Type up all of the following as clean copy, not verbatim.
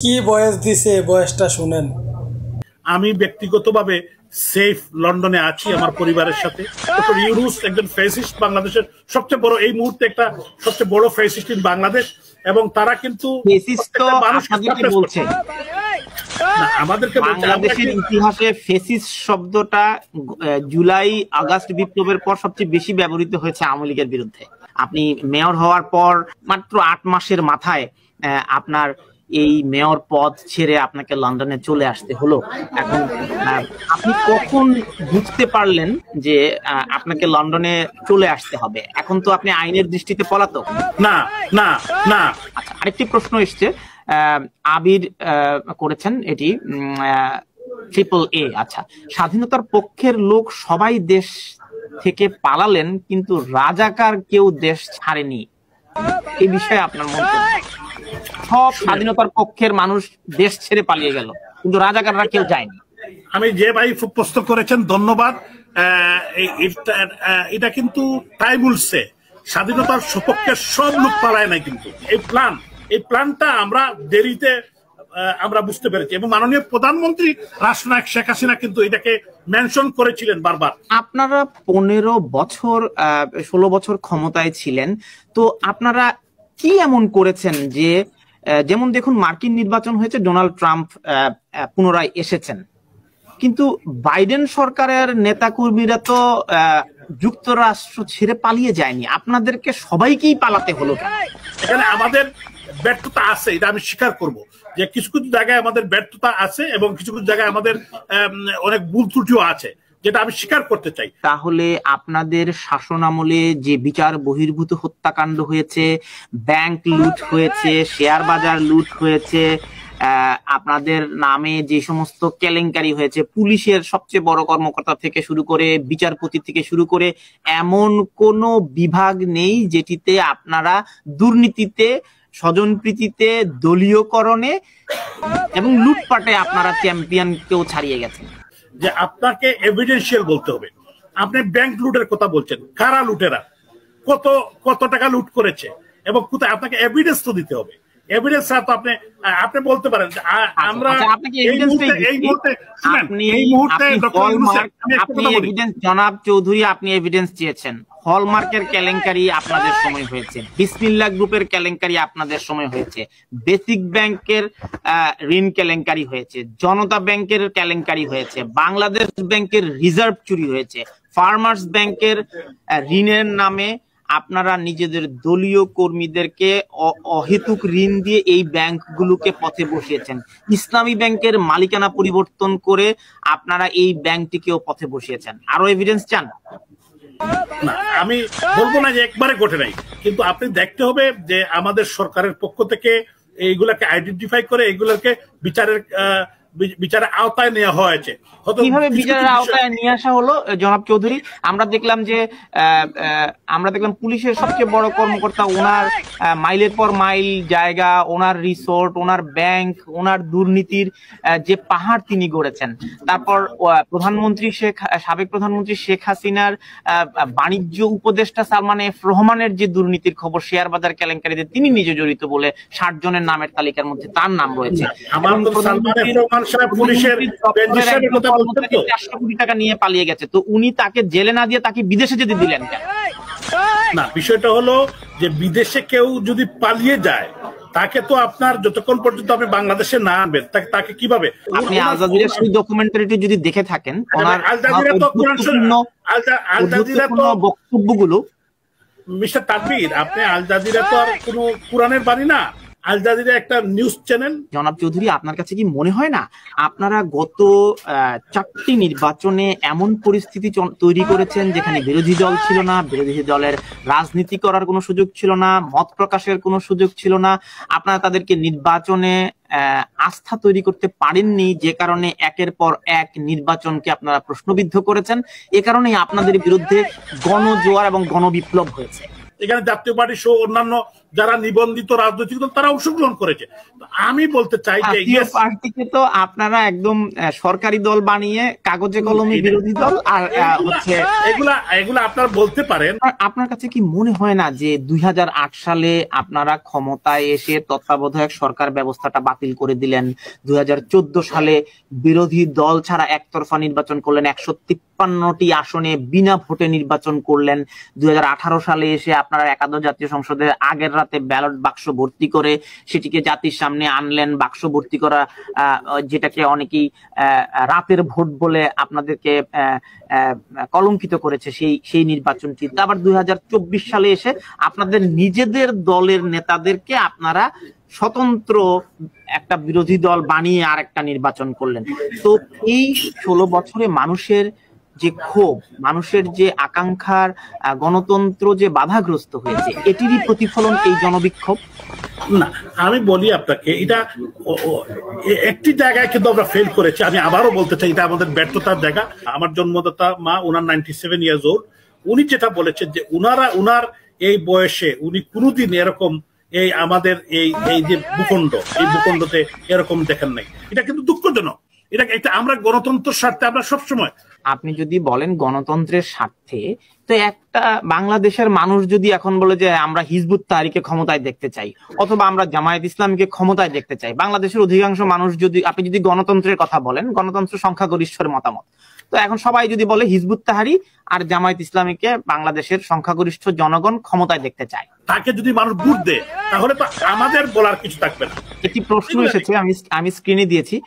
কি বয়স দিছে বয়সটা শুনেন। আমি ব্যক্তিগতভাবে সেফ লন্ডনে আছি আমার পরিবারের সাথে। ডক্টর ইউনূস একজন ফ্যাসিস্ট, বাংলাদেশের সবচেয়ে বড় এই মুহূর্তে একটা সবচেয়ে বড় ফ্যাসিস্ট ইন বাংলাদেশ, এবং তারা কিন্তু আমাদেরকে বাংলাদেশের ইতিহাসে ফেসিস্ট শব্দটা জুলাই আগস্ট বিপ্লবের পর সবচেয়ে বেশি ব্যবহৃত হয়েছে আওয়ামী লীগের বিরুদ্ধে। আপনি মেয়র হওয়ার পর মাত্র 8 মাসের মাথায় আপনার এই মেয়র পদ ছেড়ে আপনাকে লন্ডনে চলে আসতে হলো। এখন আপনি কখন বুঝতে পারলেন যে আপনাকে লন্ডনে চলে আসতে হবে? এখন তো আপনি আইনের দৃষ্টিতে পলাতক। না না না। আচ্ছা, আরেকটি প্রশ্ন এসছে, আবির করেছেন এটি AAA। আচ্ছা, স্বাধীনতার পক্ষের লোক সবাই দেশ থেকে পালালেন, কিন্তু রাজাকার কেউ দেশ ছাড়েনি, এই বিষয়ে আপনার মন্তব্য? সব স্বাধীনতার পক্ষের মানুষ দেশ ছেড়ে পালিয়ে গেল, কিন্তু রাজাকাররা কেউ যায়নি। আমি যে ভাই প্রশ্ন করেছেন ধন্যবাদ। এটা কিন্তু তাই বলছে, স্বাধীনতার সপক্ষে সব লোক পালায় নাই, কিন্তু এই প্ল্যানটা আমরা দেরিতে আমরা বুঝতে পেরেছি, এবং মাননীয় প্রধানমন্ত্রী রাষ্ট্রনায়ক শেখ হাসিনা কিন্তু এটাকে মেনশন করেছিলেন বারবার। আপনারা 15 বছর 16 বছর ক্ষমতায় ছিলেন, তো আপনারা কি এমন করেছেন যে, যেমন দেখুন মার্কিন নির্বাচন হয়েছে, ডোনাল্ড ট্রাম্প পুনরায় এসেছেন, কিন্তু বাইডেন সরকারের নেতাকর্মীরা তো যুক্তরাষ্ট্র ছেড়ে পালিয়ে যায়নি, আপনাদেরকে সবাইকেই পালাতে হলো। এখানে আমাদের ব্যর্থতা আছে, এটা আমি স্বীকার করব যে কিছু কিছু জায়গায় আমাদের ব্যর্থতা আছে, এবং কিছু কিছু জায়গায় আমাদের অনেক ভুল ত্রুটিও আছে, যেটা আমি স্বীকার করতে চাই। তাহলে আপনাদের শাসন আমলে যে বিচার বহির্ভূত হত্যাকাণ্ড হয়েছে, ব্যাংক লুট হয়েছে, শেয়ার বাজার লুট হয়েছে, আপনাদের নামে যে সমস্ত কেলেঙ্কারি হয়েছে, পুলিশের সবচেয়ে বড় কর্মকর্তা থেকে শুরু করে বিচারপতি থেকে শুরু করে এমন কোন বিভাগ নেই যেটিতে আপনারা দুর্নীতিতে, স্বজনপ্রীতিতে, দলীয়করণে এবং লুটপাটে আপনারা চ্যাম্পিয়ন কেউ ছাড়িয়ে গেছেন। যে আপনাকে এভিডেন্সিয়াল বলতে হবে। আপনি ব্যাংক লুটের কথা বলছেন, কারা লুটেরা, কত টাকা লুট করেছে এবং কোথায়, আপনাকে এভিডেন্স তো দিতে হবে। এভিডেন্স ছাড়া তো আপনি বলতে পারেন আমরা জনাব চৌধুরী আপনি এভিডেন্স চেয়েছেন। হলমার্কের কেলেঙ্কারি আপনাদের সময় হয়েছে, বিসমিল্লাহ গ্রুপের কেলেঙ্কারি আপনাদের সময় হয়েছে, বেসিক ব্যাংকের ঋণ কেলেঙ্কারি হয়েছে, জনতা ব্যাংকের কেলেঙ্কারি হয়েছে, বাংলাদেশ ব্যাংকের রিজার্ভ চুরি হয়েছে, ফার্মার্স ব্যাংকের ঋণের নামে আপনারা নিজেদের দলীয় কর্মীদেরকে অহেতুক ঋণ দিয়ে এই ব্যাংকগুলোকে পথে বসিয়েছেন। ইসলামী ব্যাংকের মালিকানা পরিবর্তন করে আপনারা এই ব্যাংকটিকেও পথে বসিয়েছেন। আরো এভিডেন্স চান? না, আমি বলবো না যে একবারে ঘটে নাই, কিন্তু আপনি দেখতে হবে যে আমাদের সরকারের পক্ষ থেকে এইগুলাকে আইডেন্টিফাই করে এইগুলোকে বিচারের আওতায় নেওয়া হয়েছে। কিভাবে বিচারের আওতায় নিয়ে আসা হলো জনাব চৌধুরী? আমরা দেখলাম পুলিশের সবচেয়ে বড় কর্মকর্তা, ওনার মাইলের পর মাইল জায়গা, ওনার রিসোর্ট, ওনার ব্যাংক, ওনার দুর্নীতির যে পাহাড় তিনি গড়েছেন। তারপর সাবেক প্রধানমন্ত্রী শেখ হাসিনার বাণিজ্য উপদেষ্টা সালমান এফ রহমানের যে দুর্নীতির খবর, শেয়ার বাজার কেলেঙ্কারিতে তিনি নিজে জড়িত বলে 60 জনের নামের তালিকার মধ্যে তার নাম রয়েছে। 400 কোটি টাকা নিয়ে পালিয়ে গেছে, তো উনি তাকে জেলে না দিয়ে তাকে বিদেশে যেতে দিলেন কেন? না, বিষয়টা হলো যে বিদেশে কেউ যদি পালিয়ে যায়, তাকে তো আপনার যতক্ষণ পর্যন্ত আপনি বাংলাদেশে না আনবেন, তাকে কিভাবে? আপনি আল জাজিরার সেই ডকুমেন্টারিটি যদি দেখে থাকেন, ওনার বক্তব্যগুলো, মিস্টার তাকবীর, আপনি আল জাজিরা তো আর কোনো কোরআনের বাণী না, আল জাজিরা একটা নিউজ চ্যানেল। জনাব চৌধুরী, আপনার কাছে কি মনে হয় না আপনারা গত 4টি নির্বাচনে এমন পরিস্থিতি তৈরি করেছেন যেখানে বিরোধী দল ছিল না, বিরোধী দলের রাজনীতি করার কোনো সুযোগ ছিল না, মত প্রকাশের কোনো সুযোগ ছিল না, আপনারা তাদেরকে নির্বাচনে আস্থা তৈরি করতে পারেননি, যে কারণে একের পর এক নির্বাচনকে আপনারা প্রশ্নবিদ্ধ করেছেন। এ কারণেই আপনাদের বিরুদ্ধে গণজোয়ার এবং গণবিপ্লব হয়েছে। এখানে জাতীয় পার্টি সহ অন্যান্য যারা নিবন্ধিত রাজনৈতিক দল তারা অংশগ্রহণ করেছে। আমি বলতে চাই যে পার্টিকে তো আপনারা একদম সরকারি দল বানিয়ে কাগজে কলমে বিরোধী দল আর হচ্ছে এগুলা আপনারা বলতে পারেন। আপনার কাছে কি মনে হয় না যে 2008 সালে আপনারা ক্ষমতায় এসে তত্ত্বাবধায়ক সরকার ব্যবস্থাটা বাতিল করে দিলেন, 2014 সালে বিরোধী দল ছাড়া একতরফা নির্বাচন করলেন, 153টি আসনে বিনা ভোটে নির্বাচন করলেন, 2018 সালে এসে আপনারা একাদশ জাতীয় সংসদের আগের রাতে ব্যালট বাক্স ভর্তি করে সেটিকে জাতির সামনে আনলেন, বাক্স ভর্তি করা যেটাকে অনেকেই রাতের ভোট বলে আপনাদেরকে কলঙ্কিত করেছে সেই নির্বাচনটি। আবার 2024 সালে এসে আপনাদের নিজেদের দলের নেতাদেরকে আপনারা স্বতন্ত্র একটা বিরোধী দল বানিয়ে আর একটা নির্বাচন করলেন। তো এই 16 বছরে মানুষের যে ক্ষোভ, মানুষের যে আকাঙ্ক্ষার গণতন্ত্র যে বাধাগ্রস্ত হয়েছে, এটিরই প্রতিফলন এই জনবিক্ষোভ। না, আমি বলি আপনাকে, এটা একটি জায়গায় কিন্তু আমরা ফেল করেছি। আমি আবারও বলতে চাই এটা আমাদের ব্যর্থতার জায়গা। আমার জন্মদাতা মা, ওনার 97 ইয়ার্স ওল্ড, উনি যেটা বলেছেন যে উনার এই বয়সে উনি কোনোদিন এরকম এই আমাদের এই যে ভূখণ্ড, এই ভূখণ্ডতে এরকম দেখেন নাই। এটা কিন্তু দুঃখজনক। এটা আমরা গণতন্ত্রের স্বার্থে আমরা সবসময়, আপনি যদি বলেন গণতন্ত্রের স্বার্থে, তো একটা বাংলাদেশের মানুষ যদি এখন বলে যে আমরা হিজবুত তাহরিকে ক্ষমতায় দেখতে চাই অথবা আমরা জামায়াত ইসলামীকে ক্ষমতায় দেখতে চাই, বাংলাদেশের অধিকাংশ মানুষ যদি, আপনি যদি গণতন্ত্রের কথা বলেন, গণতন্ত্র সংখ্যাগরিষ্ঠের মতামত, তো এখন সবাই যদি বলে হিজবুত তাহরি আর জামায়াত ইসলামীকে বাংলাদেশের সংখ্যাগরিষ্ঠ জনগণ ক্ষমতায় দেখতে চায়, তাকে যদি মানুষ ভোট দেয় তাহলে তো আমাদের বলার কিছু থাকবে না। একটি প্রশ্ন এসেছে, আমি স্ক্রিনে দিয়েছি।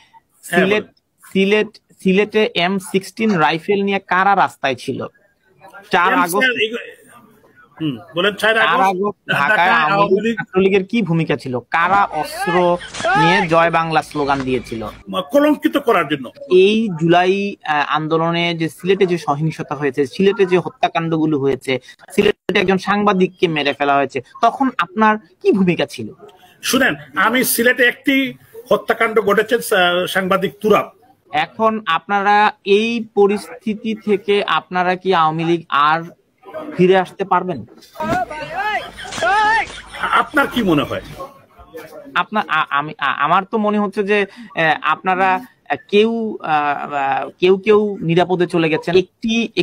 সিলেটে M16 রাইফেল নিয়ে কারা রাস্তায় ছিল? 4 আগস্ট ঢাকায় আওয়ামী লীগের কি ভূমিকা ছিল? কারা অস্ত্র নিয়ে জয় বাংলা স্লোগান দিয়েছিল? কলঙ্কিত করার জন্য। এই জুলাই আন্দোলনে যে সিলেটে যে সহিংসতা হয়েছে, সিলেটে যে হত্যাকাণ্ডগুলো হয়েছে, সিলেটে একজন সাংবাদিককে মেরে ফেলা হয়েছে, তখন আপনার কি ভূমিকা ছিল? শুনেন, আমি সিলেটে একটি হত্যাকাণ্ড ঘটেছে, সাংবাদিক তুরাব। এখন আপনারা এই পরিস্থিতি থেকে আপনারা কি আওয়ামী লীগ আর ফিরে আসতে পারবেন? আপনার কি মনে হয়? আমার তো মনে হচ্ছে যে আপনারা কেউ নিরাপদে চলে গেছেন।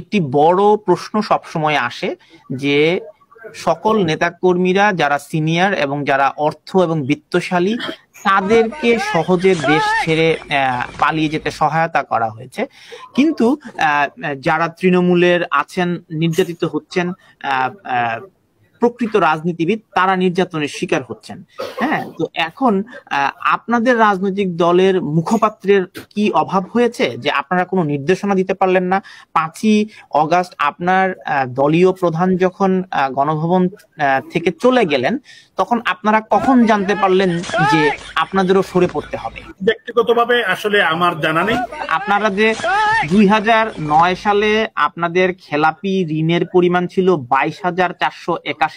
একটি বড় প্রশ্ন সবসময় আসে যে সকল নেতাকর্মীরা যারা সিনিয়র এবং যারা অর্থ এবং বিত্তশালী, তাদেরকে সহজে দেশ ছেড়ে পালিয়ে যেতে সহায়তা করা হয়েছে, কিন্তু যারা তৃণমূলের আছেন, নির্যাতিত হচ্ছেন, প্রকৃত রাজনীতিবিদ, তারা নির্যাতনের শিকার হচ্ছেন। হ্যাঁ, তো এখন আপনাদের রাজনৈতিক দলের মুখপাত্রের কি অভাব হয়েছে যে আপনারা কোনো নির্দেশনা দিতে পারলেন না? 5ই অগাস্ট আপনার দলীয় প্রধান যখন গণভবন থেকে চলে গেলেন, তখন আপনারা কখন জানতে পারলেন যে আপনাদেরও সরে পড়তে হবে? ব্যক্তিগতভাবে আসলে আমার জানা নেই। আপনারা যে 2009 সালে আপনাদের খেলাপি ঋণের পরিমাণ ছিল 22,481